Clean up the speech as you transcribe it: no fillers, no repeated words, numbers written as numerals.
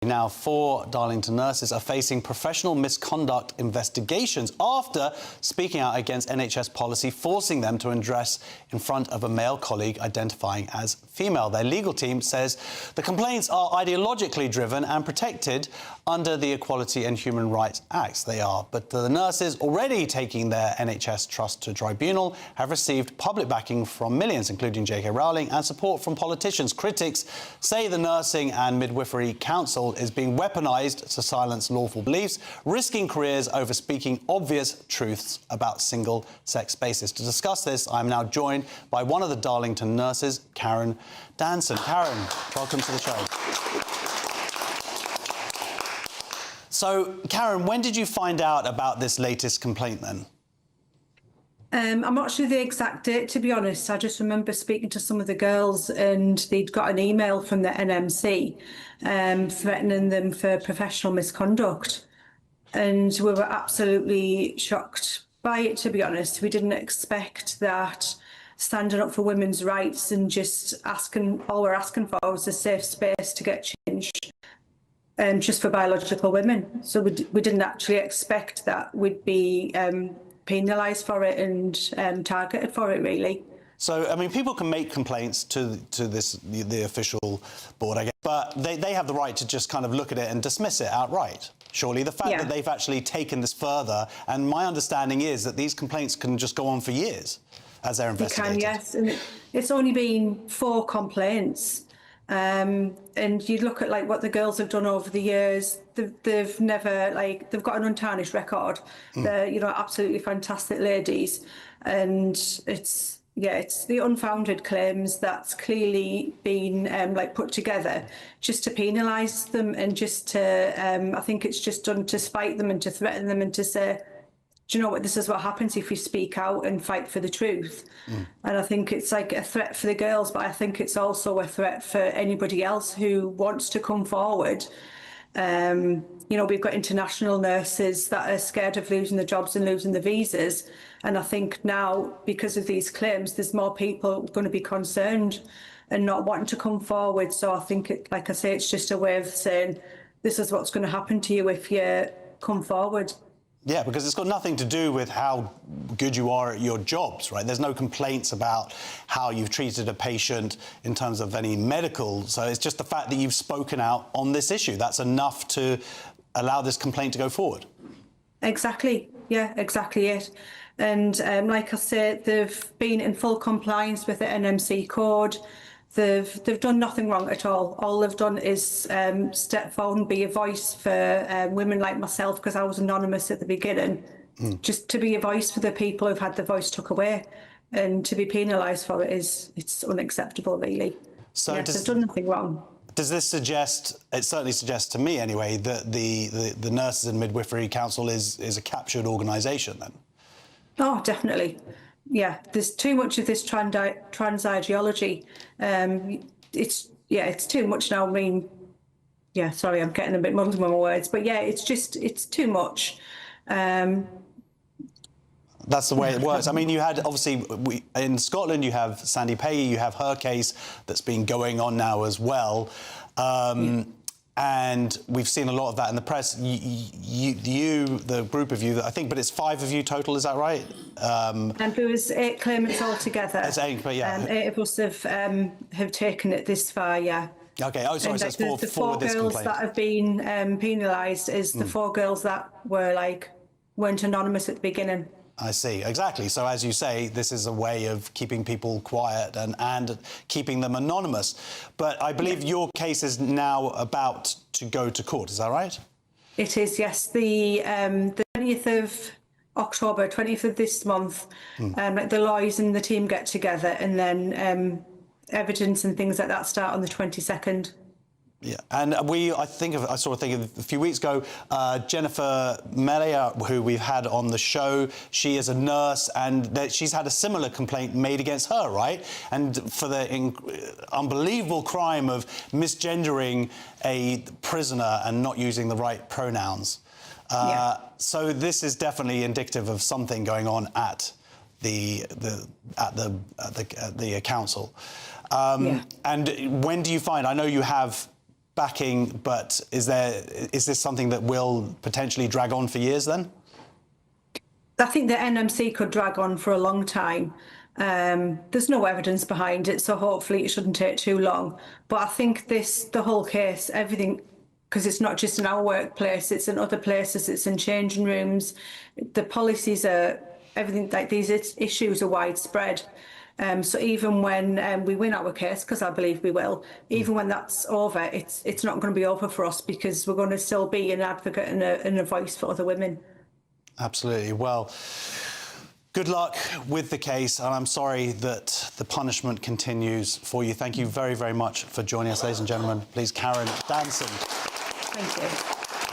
Now, 4 Darlington nurses are facing professional misconduct investigations after speaking out against NHS policy forcing them to undress in front of a male colleague identifying as female. Their legal team says the complaints are ideologically driven and protected under the Equality and Human Rights Acts. They are. But the nurses already taking their NHS trust to tribunal have received public backing from millions, including J.K. Rowling, and support from politicians. Critics say the Nursing and Midwifery Council is being weaponised to silence lawful beliefs, risking careers over speaking obvious truths about single-sex spaces. To discuss this, I'm now joined by one of the Darlington nurses, Karen Danson. Karen, welcome to the show. So, Karen, when did you find out about this latest complaint then? I'm not sure the exact date, to be honest. I just remember speaking to some of the girls and they'd got an email from the NMC threatening them for professional misconduct. And we were absolutely shocked by it, to be honest. We didn't expect that standing up for women's rights and just all we're asking for was a safe space to get changed just for biological women. So we didn't actually expect that we'd be penalised for it and targeted for it, really. So, I mean, people can make complaints to the official board, I guess, but they have the right to just kind of look at it and dismiss it outright. Surely the fact that they've actually taken this further, and my understanding is that these complaints can just go on for years as they're investigated. They can, yes, and it's only been 4 complaints. And you look at what the girls have done over the years. They've never they've got an untarnished record. They're absolutely fantastic ladies, and it's the unfounded claims that's clearly been put together just to penalise them and just to I think it's just done to spite them and to threaten them and to say, do you know what, this is what happens if you speak out and fight for the truth. And I think it's like a threat for the girls, but I think it's also a threat for anybody else who wants to come forward. We've got international nurses that are scared of losing their jobs and losing the visas. And I think now, because of these claims, there's more people going to be concerned and not wanting to come forward. So I think, like I say, it's just a way of saying, this is what's going to happen to you if you come forward. Yeah, because it's got nothing to do with how good you are at your jobs, right? There's no complaints about how you've treated a patient in terms of any medical. So it's just the fact that you've spoken out on this issue. That's enough to allow this complaint to go forward. Exactly. Yeah, exactly it. And like I said, they've been in full compliance with the NMC code. They've done nothing wrong at all. All they've done is step forward and be a voice for women like myself, because I was anonymous at the beginning, just to be a voice for the people who've had their voice took away, and to be penalised for it it's unacceptable, really. So yes, they've done nothing wrong. Does this suggest, it certainly suggests to me anyway, that the Nurses and Midwifery Council is a captured organisation then? Oh, definitely. Yeah, there's too much of this trans ideology. It's too much now. I mean, yeah, sorry, I'm getting a bit muddled with my words, but yeah, it's too much. That's the way it works. I mean, you had, obviously, in Scotland, you have Sandy Payey, you have her case that's been going on now as well. And we've seen a lot of that in the press. The group of you, I think, but it's 5 of you total, is that right? And there was 8 claimants altogether. It's 8, but yeah. 8 of us have taken it this far, yeah. Okay, oh, sorry, so it's 4 the 4 with this girls complaint. that have been penalised is the 4 girls that weren't anonymous at the beginning. I see, exactly. So, as you say, this is a way of keeping people quiet and keeping them anonymous. But I believe your case is now about to go to court, is that right? It is, yes. The 20th of October, 20th of this month, the lawyers and the team get together, and then evidence and things like that start on the 22nd. Yeah, and I saw a thing a few weeks ago, Jennifer Melia, who we've had on the show, she is a nurse, and she's had a similar complaint made against her, right? And for the unbelievable crime of misgendering a prisoner and not using the right pronouns. So this is definitely indicative of something going on at the council. And when do you find? I know you have backing, but is this something that will potentially drag on for years then? I think the NMC could drag on for a long time. There's no evidence behind it, so hopefully it shouldn't take too long. But I think the whole case, everything, because it's not just in our workplace, it's in other places, it's in changing rooms. The policies are, everything, like these issues are widespread. So even when we win our case, because I believe we will, even when that's over, it's not going to be over for us, because we're going to still be an advocate and a voice for other women. Absolutely. Well, good luck with the case, and I'm sorry that the punishment continues for you. Thank you very, very much for joining us, ladies and gentlemen. Please, Karen Danson. Thank you.